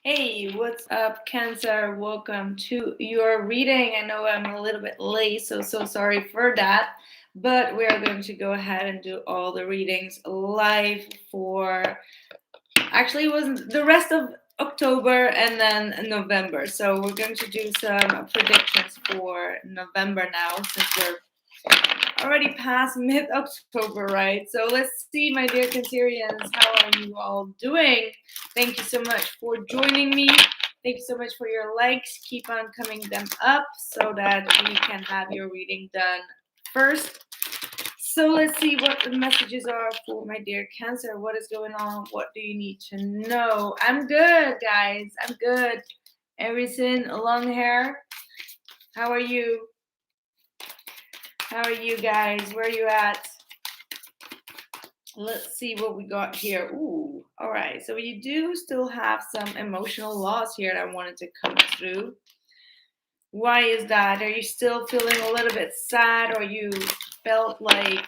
Hey, what's up, Cancer? Welcome to your reading. I know I'm a little bit late, so sorry for that. But we are going to go ahead and do all the readings live for actually it was the rest of October and then November. So we're going to do some predictions for November now since we're already past mid-October, right? So let's see, my dear Cancerians, how are you all doing? Thank you so much for joining me. Thank you so much for your likes. Keep on coming them up so that we can have your reading done first. So let's see what the messages are for my dear Cancer. What is going on? What do you need to know? I'm good, guys. I'm good. Everything, long hair. How are you? How are you guys? Where are you at? Let's see what we got here. Ooh, all right. So you do still have some emotional loss here that I wanted to come through. Why is that? Are you still feeling a little bit sad, or you felt like,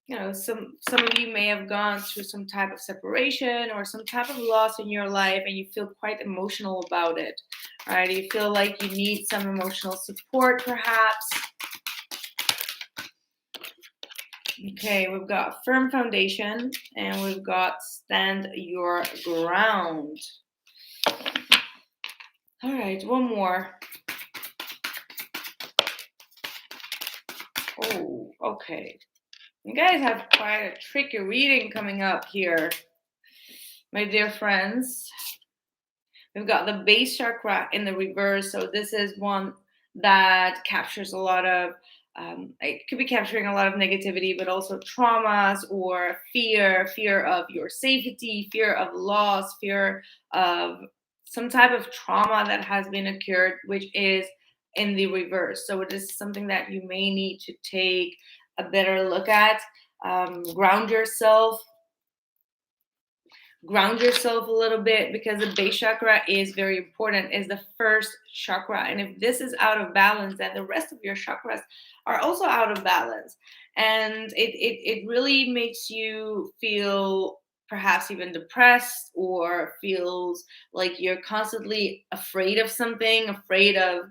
you know, some of you may have gone through some type of separation or some type of loss in your life, and you feel quite emotional about it, right? You feel like you need some emotional support, perhaps. Okay, we've got firm foundation and we've got stand your ground. All right, one more. Oh, okay. You guys have quite a tricky reading coming up here, my dear friends. We've got the base chakra in the reverse. So this is one that captures a lot of it could be capturing a lot of negativity, but also traumas or fear of your safety, fear of loss, fear of some type of trauma that has been occurred, which is in the reverse. So it is something that you may need to take a better look at. Ground yourself a little bit, because the base chakra is very important. Is the first chakra, and if this is out of balance, then the rest of your chakras are also out of balance, and it really makes you feel perhaps even depressed, or feels like you're constantly afraid of something, afraid of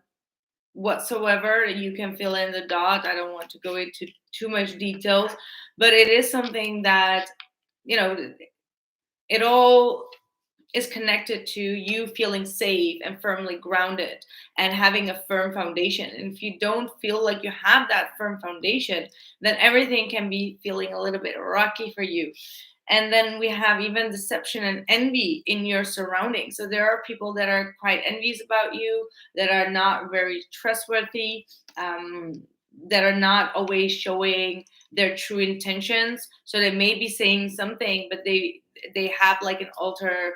whatsoever. You can fill in the dot. I don't want to go into too much details, but it is something that, you know, it all is connected to you feeling safe and firmly grounded and having a firm foundation. And if you don't feel like you have that firm foundation, then everything can be feeling a little bit rocky for you. And then we have even deception and envy in your surroundings. So there are people that are quite envious about you, that are not very trustworthy, that are not always showing their true intentions. So they may be saying something, but they have like an alter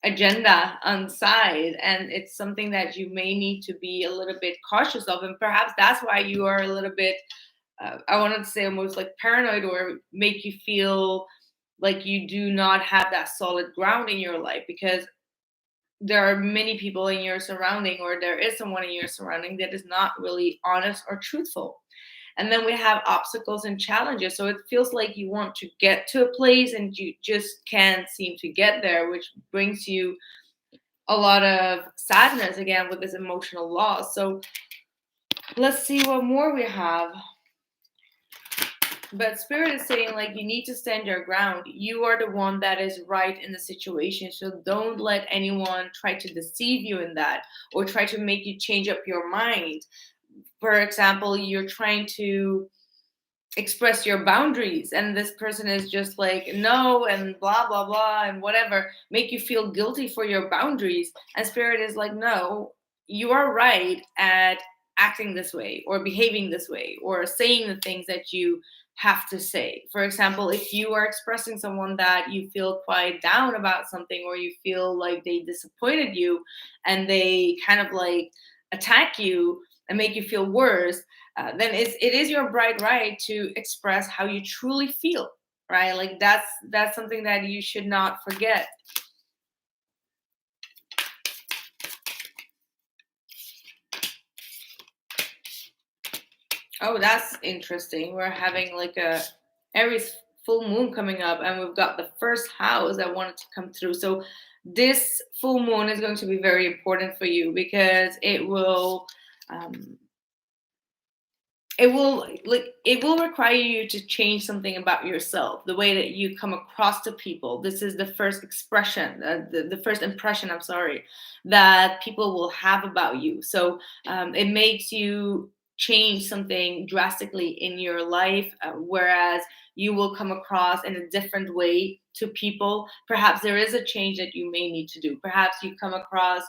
agenda on the side, and it's something that you may need to be a little bit cautious of. And perhaps that's why you are a little bit I wanted to say almost like paranoid, or make you feel like you do not have that solid ground in your life, because there are many people in your surrounding, or there is someone in your surrounding that is not really honest or truthful. And then we have obstacles and challenges. So it feels like you want to get to a place and you just can't seem to get there, which brings you a lot of sadness again with this emotional loss. So let's see what more we have. But Spirit is saying, like, you need to stand your ground. You are the one that is right in the situation. So don't let anyone try to deceive you in that, or try to make you change up your mind. For example, you're trying to express your boundaries, and this person is just like, no, and blah, blah, blah, and whatever, make you feel guilty for your boundaries. And Spirit is like, no, you are right at acting this way, or behaving this way, or saying the things that you have to say. For example, if you are expressing someone that you feel quite down about something, or you feel like they disappointed you and they kind of like attack you and make you feel worse, then it is your bright right to express how you truly feel, right? Like that's something that you should not forget. Oh, that's interesting. We're having like a Aries full moon coming up, and we've got the first house that wanted to come through. So this full moon is going to be very important for you because um, it will require you to change something about yourself, the way that you come across to people. This is the first expression, the first impression, I'm sorry, that people will have about you. So it makes you change something drastically in your life, whereas you will come across in a different way to people. Perhaps there is a change that you may need to do. Perhaps you come across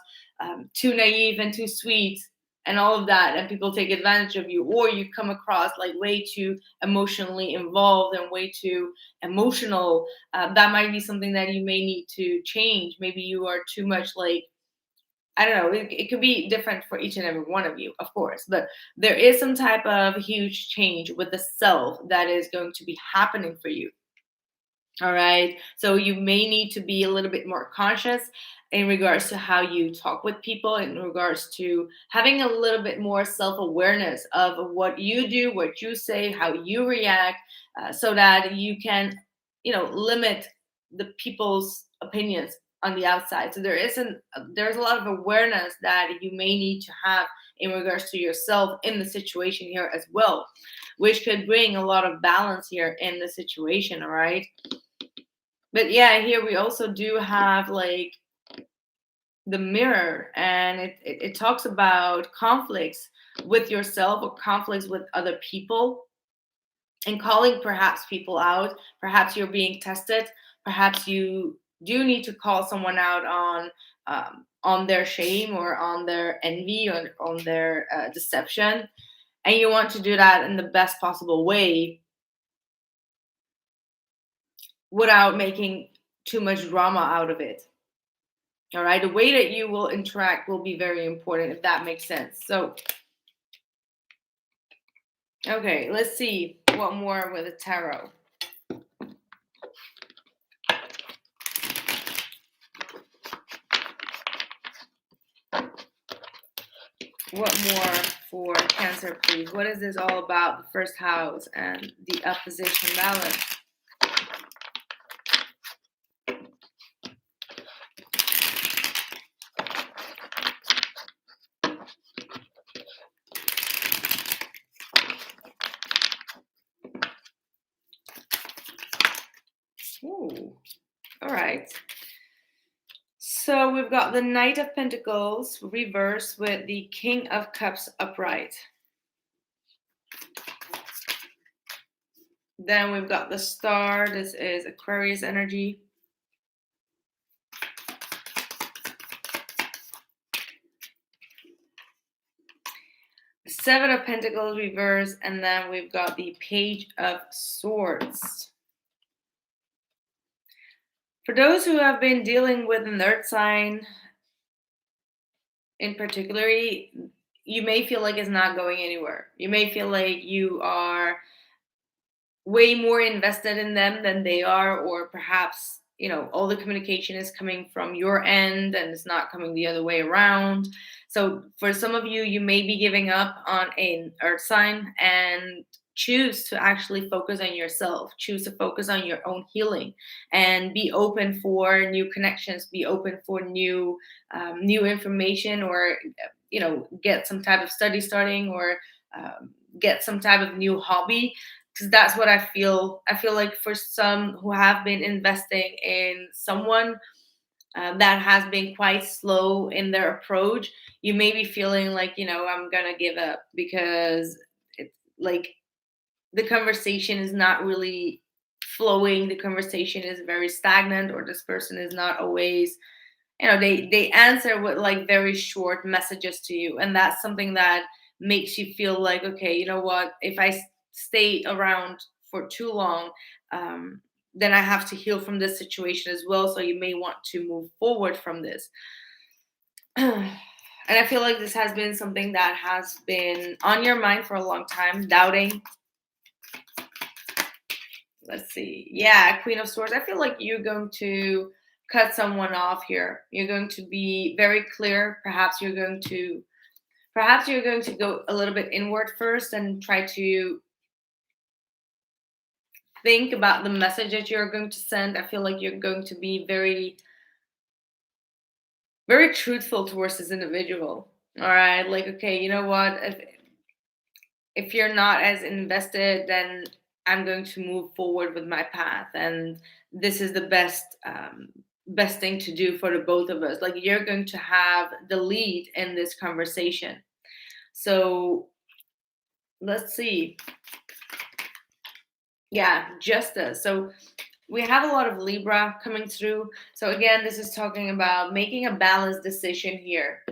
too naive and too sweet and all of that, and people take advantage of you, or you come across like way too emotionally involved and way too emotional. That might be something that you may need to change. Maybe you are too much like, I don't know, it could be different for each and every one of you, of course, but there is some type of huge change with the self that is going to be happening for you. All right. So you may need to be a little bit more conscious in regards to how you talk with people, in regards to having a little bit more self awareness of what you do, what you say, how you react, so that you can, limit the people's opinions on the outside. So there's a lot of awareness that you may need to have in regards to yourself in the situation here as well, which could bring a lot of balance here in the situation. All right. But yeah, here we also do have like the mirror, and it talks about conflicts with yourself or conflicts with other people, and calling perhaps people out. Perhaps you're being tested. Perhaps you do need to call someone out on their shame or on their envy or on their deception, and you want to do that in the best possible way without making too much drama out of it. All right, the way that you will interact will be very important, if that makes sense. So, okay, let's see what more with the tarot. What more for Cancer, please? What is this all about? The first house and the opposition balance. Ooh, all right. So we've got the Knight of Pentacles reversed with the King of Cups upright. Then we've got the Star. This is Aquarius energy. The Seven of Pentacles reversed, and then we've got the Page of Swords. For those who have been dealing with an earth sign in particular, you may feel like it's not going anywhere. You may feel like you are way more invested in them than they are, or perhaps all the communication is coming from your end and it's not coming the other way around. So for some of you, you may be giving up on an earth sign and choose to actually focus on yourself, choose to focus on your own healing, and be open for new connections, be open for new information, or get some type of study starting, or get some type of new hobby, because that's what I feel. I feel like for some who have been investing in someone that has been quite slow in their approach, you may be feeling like, I'm gonna give up, because it's like the conversation is not really flowing. The conversation is very stagnant, or this person is not always, they answer with like very short messages to you, and that's something that makes you feel like, okay, you know what, if I stay around for too long, then I have to heal from this situation as well. So you may want to move forward from this. And I feel like this has been something that has been on your mind for a long time, doubting. Let's see. Yeah, Queen of Swords. I feel like you're going to cut someone off here. You're going to be very clear. Perhaps you're going to go a little bit inward first and try to think about the message that you're going to send. I feel like you're going to be very very truthful towards this individual. All right, like, okay, you know what? If you're not as invested, then I'm going to move forward with my path, and this is the best thing to do for the both of us. Like, you're going to have the lead in this conversation. So let's see. Yeah, justice. So we have a lot of Libra coming through. So again, this is talking about making a balanced decision here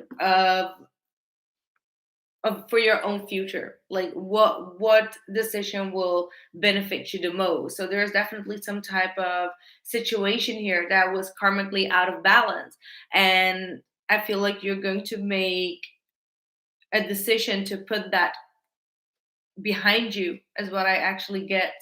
for your own future. Like, what decision will benefit you the most? So there's definitely some type of situation here that was karmically out of balance, and I feel like you're going to make a decision to put that behind you, is what I actually get.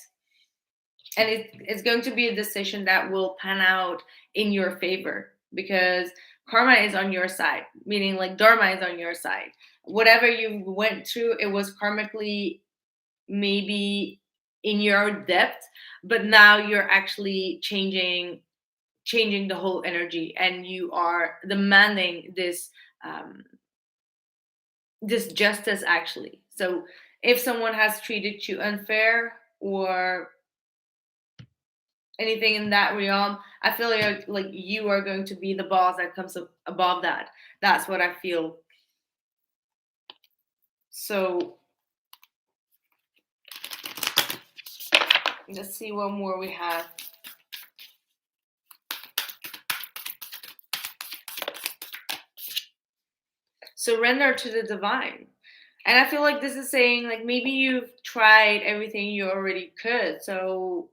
And it's going to be a decision that will pan out in your favor, because karma is on your side, meaning like dharma is on your side. Whatever you went through, it was karmically maybe in your depth, but now you're actually changing the whole energy, and you are demanding this justice actually. So if someone has treated you unfair or anything in that realm, I feel like you are going to be the boss that comes above that. That's what I feel. So let's see what more we have. Surrender to the divine. And I feel like this is saying, like, maybe you've tried everything you already could. So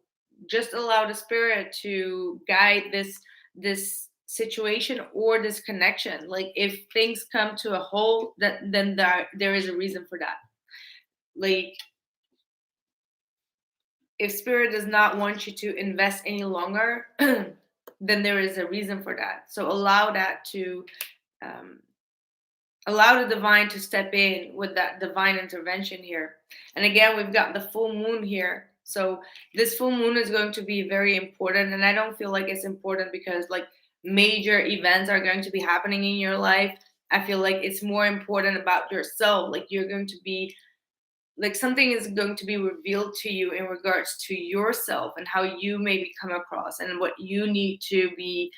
just allow the spirit to guide this situation or this connection. Like, if things come to a halt, then there is a reason for that. Like, if spirit does not want you to invest any longer, then there is a reason for that. So allow that to allow the divine to step in with that divine intervention here. And again, we've got the full moon here. So this full moon is going to be very important. And I don't feel like it's important because like major events are going to be happening in your life. I feel like it's more important about yourself. Like, you're going to be like, something is going to be revealed to you in regards to yourself and how you maybe come across and what you need to be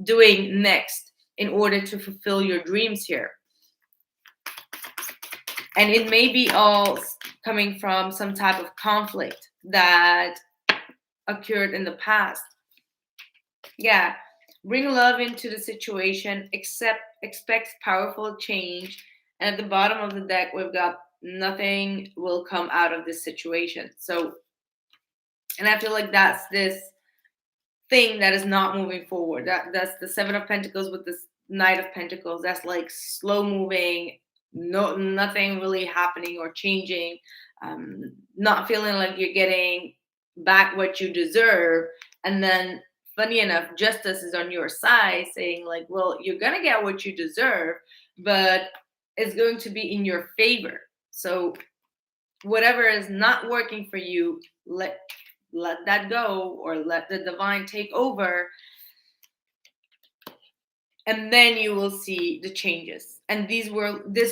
doing next in order to fulfill your dreams here. And it may be all coming from some type of conflict that occurred in the past. Yeah, bring love into the situation, expect powerful change. And at the bottom of the deck, we've got nothing will come out of this situation. So, and I feel like that's this thing that is not moving forward. That's the Seven of Pentacles with this Knight of Pentacles. That's like slow moving, nothing really happening or changing, not feeling like you're getting back what you deserve. And then, funny enough, justice is on your side, saying like, well, you're gonna get what you deserve, but it's going to be in your favor. So whatever is not working for you, let that go, or let the divine take over, and then you will see the changes. And this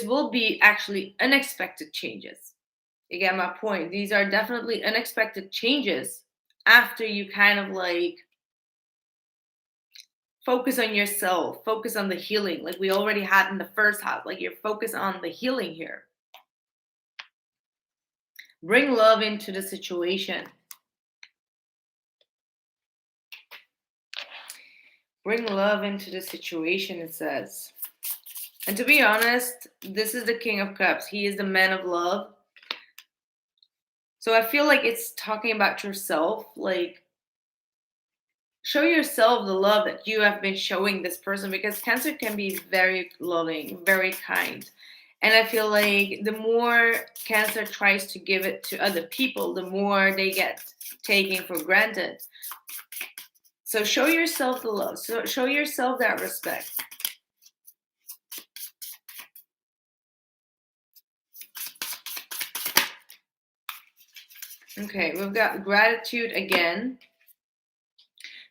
will be actually unexpected changes. You get my point? These are definitely unexpected changes after you kind of like focus on yourself, focus on the healing, like we already had in the first house. Like, you're focused on the healing here. Bring love into the situation. Bring love into the situation, it says. And to be honest, this is the King of Cups. He is the man of love. So I feel like it's talking about yourself. Like, show yourself the love that you have been showing this person, because Cancer can be very loving, very kind. And I feel like the more Cancer tries to give it to other people, the more they get taken for granted. So show yourself the love. So show yourself that respect. Okay, we've got gratitude again.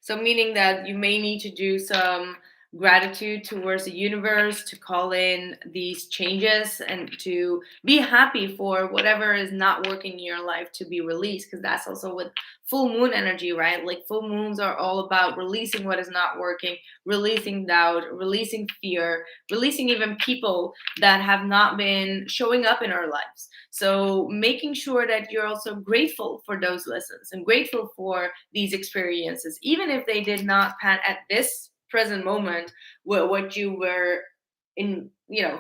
So meaning that you may need to do some gratitude towards the universe to call in these changes and to be happy for whatever is not working in your life to be released, because that's also with full moon energy, right? Like full moons are all about releasing what is not working, releasing doubt, releasing fear, releasing even people that have not been showing up in our lives. So making sure that you're also grateful for those lessons and grateful for these experiences, even if they did not pan at this present moment what you were in,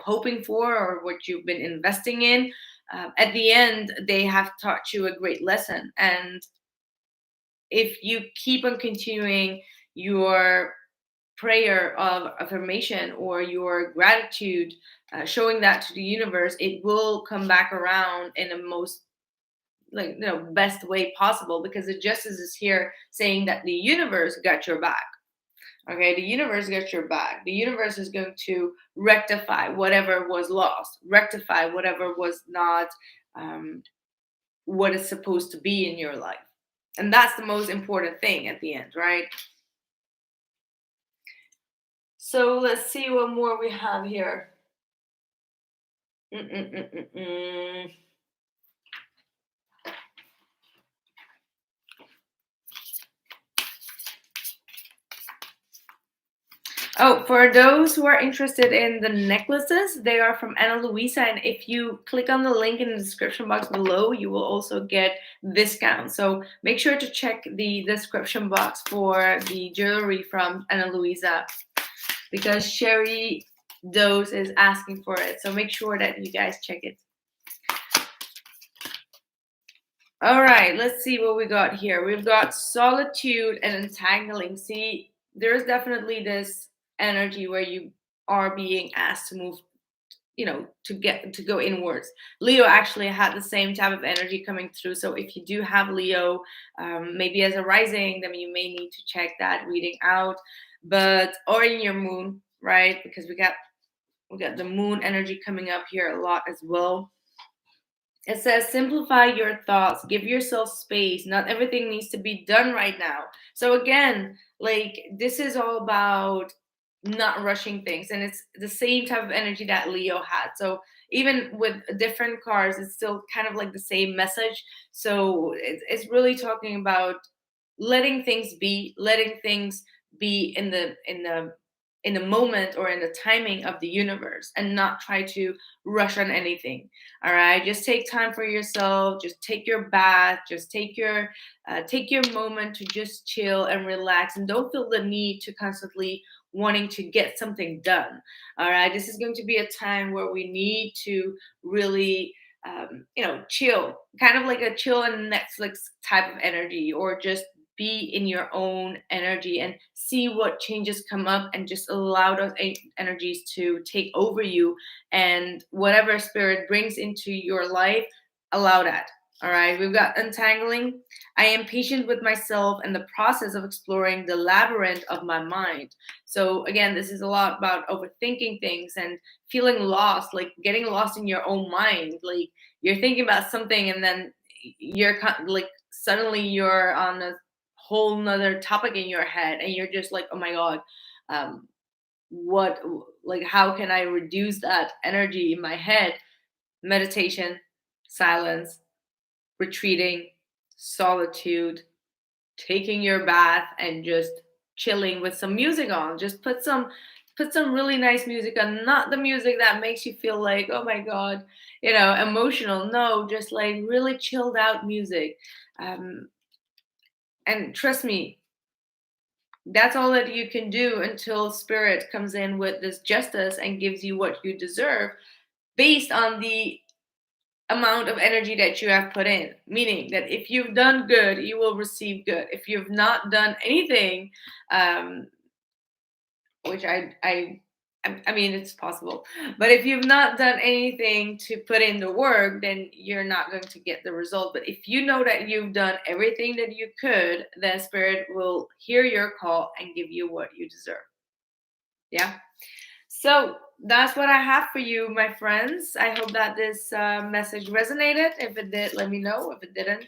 hoping for, or what you've been investing in. At the end, they have taught you a great lesson. And if you keep on continuing your prayer of affirmation or your gratitude, showing that to the universe, it will come back around in the most, like, best way possible, because the justice is here saying that the universe got your back. Okay, the universe got your back. The universe is going to rectify whatever was lost, rectify whatever was not um, what is supposed to be in your life. And that's the most important thing at the end, right? So let's see what more we have here. Mm-mm-mm-mm-mm. Oh, for those who are interested in the necklaces, they are from Ana Luisa. And if you click on the link in the description box below, you will also get discount. So make sure to check the description box for the jewelry from Ana Luisa, because Sherry Dose is asking for it. So make sure that you guys check it. All right, let's see what we got here. We've got solitude and entangling. See, there's definitely this energy where you are being asked to move, to go inwards. Leo actually had the same type of energy coming through. So if you do have Leo, maybe as a rising, then you may need to check that reading out. But or in your moon, right? Because we got the moon energy coming up here a lot as well. It says, simplify your thoughts, give yourself space. Not everything needs to be done right now. So, again, like, this is all about not rushing things. And it's the same type of energy that Leo had. So, even with different cards, it's still kind of like the same message. So, it's really talking about letting things be in the moment or in the timing of the universe, and not try to rush on anything. All right, just take time for yourself, just take your bath, just take your moment to just chill and relax, and don't feel the need to constantly wanting to get something done. All right, this is going to be a time where we need to really chill, kind of like a chill and Netflix type of energy, or just be in your own energy and see what changes come up, and just allow those energies to take over you, and whatever spirit brings into your life, allow that. All right, we've got untangling. I am patient with myself and the process of exploring the labyrinth of my mind. So again, this is a lot about overthinking things and feeling lost, like getting lost in your own mind. Like, you're thinking about something, and then like suddenly you're on a whole nother topic in your head, and you're just like, oh my god, um what, like, how can I reduce that energy in my head? Meditation, silence, retreating, solitude, taking your bath, and just chilling with some music on. Just put some really nice music on, not the music that makes you feel like, oh my god, emotional. No, just like really chilled out music. And trust me, that's all that you can do until spirit comes in with this justice and gives you what you deserve, based on the amount of energy that you have put in. Meaning that if you've done good, you will receive good. If you've not done anything, um, which I mean, it's possible. But if you've not done anything to put in the work, then you're not going to get the result. But if you know that you've done everything that you could, then spirit will hear your call and give you what you deserve. Yeah. So that's what I have for you, my friends. I hope that this message resonated. If it did, let me know. If it didn't,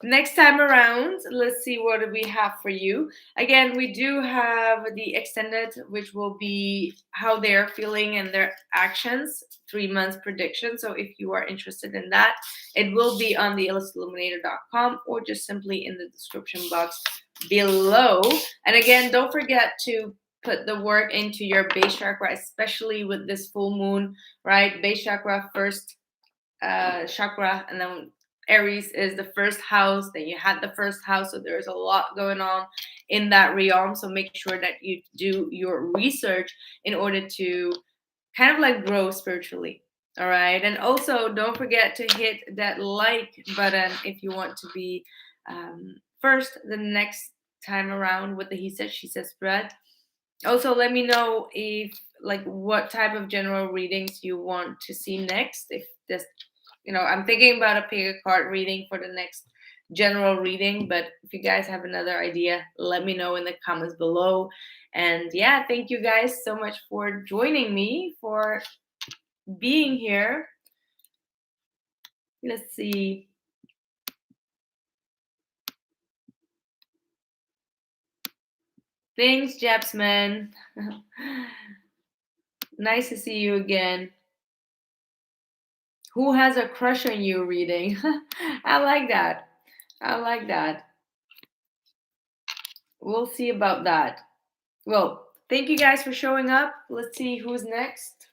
Next time around, let's see what we have for you. Again, we do have the extended, which will be how they're feeling and their actions, 3 months prediction. So if you are interested in that, it will be on the ILLESTilluminator.com or just simply in the description box below. And again, don't forget to put the work into your base chakra, especially with this full moon, right? Base chakra first chakra, and then Aries is the first house. Then you had the first house, so there's a lot going on in that realm. So make sure that you do your research in order to kind of like grow spiritually. All right, and also don't forget to hit that like button if you want to be first the next time around with the he said she said spread. Also, let me know if like what type of general readings you want to see next. If this, I'm thinking about a pick a card reading for the next general reading, but if you guys have another idea, let me know in the comments below. And yeah, thank you guys so much for joining me, for being here. Let's see. Thanks, Japsman. Nice to see you again. Who has a crush on you reading? I like that. I like that. We'll see about that. Well, thank you guys for showing up. Let's see who's next.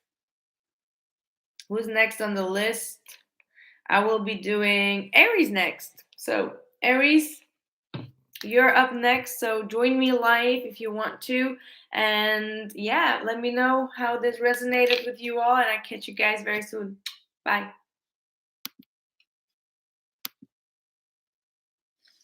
Who's next on the list? I will be doing Aries next. So, Aries, you're up next. So, join me live if you want to. And yeah, let me know how this resonated with you all. And I'll catch you guys very soon. Bye.